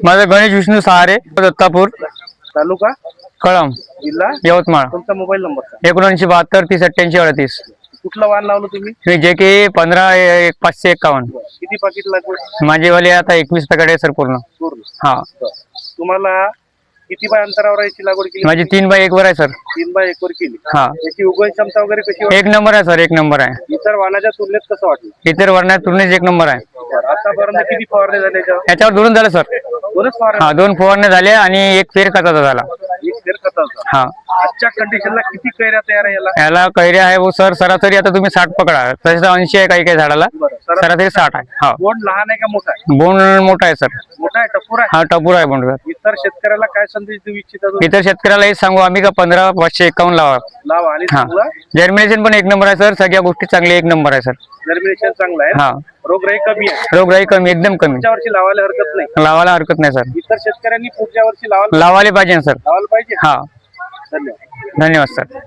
माझं गणेश विष्णू सहारे, दत्तापूर तालुका कळम जिल्हा यवतमाळ. तुमचा मोबाईल नंबर 7972 30 88 38. कुठलं वाहन लावलं तुम्ही? मी जे के 15 551. किती पाकिट लागवड? माझे वाले आता 21 पॅकेट आहे सर पूर्ण. पूर्ण. हा तुम्हाला किती बाय अंतरावर याची लागवड केली? माझी 3x1 वर आहे सर. 3x1 वर केली. हा याची उगवण क्षमता वगैरे कशी वाटते? एक नंबर आहे सर, एक नंबर आहे. इतर वाहनाच्या तुलनेत कसं वाटलं? इतर वर्णात तुलनेत एक नंबर आहे. आतापर्यंत किती फवारणी झाल्या याच्यावर? याच्यावर दोन झालं सर. दोनच फवारणी? हा 2 फवारण्या झाल्या आणि एक फेर खताचा झाला. एक फेर खताचा. हा आजच्या कंडिशनला किती कैऱ्या तयार आहे याला? याला कैऱ्या आहे वो सर सरासरी आता तुम्ही 60 पकडा, तसं 80 आहे काही काही झाडाला, बरं. सरासरी 60 आहे. हा बोंड लहान आहे का मोठा आहे? बोंड मोठा आहे सर. मोठा आहे, टपूर आहे. हा टपूर आहे बोंड. इतर शेतकऱ्याला काय संदेश देऊ इच्छिता तुम्ही? इतर शेतकऱ्याला हेच सांगू आम्ही का 15/551 लावा. लावा आणि हा चांगला जर्मिनेशन पण एक नंबर आहे सर, सगळ्या गोष्टी चांगल्या एक नंबर आहे सर. जर्मिनेशन चांगलं आहे. हा रोगराई कमी आहे. रोगराई कमी, एकदम कमी, पुढच्या वर्षी लावायला हरकत नाही. लावायला हरकत नाही सर. इतर शेतकऱ्यांनी पुढच्या वर्षी लावायला लावायला पाहिजे सर. पाहिजे. हा धन्यवाद. धन्यवाद सर.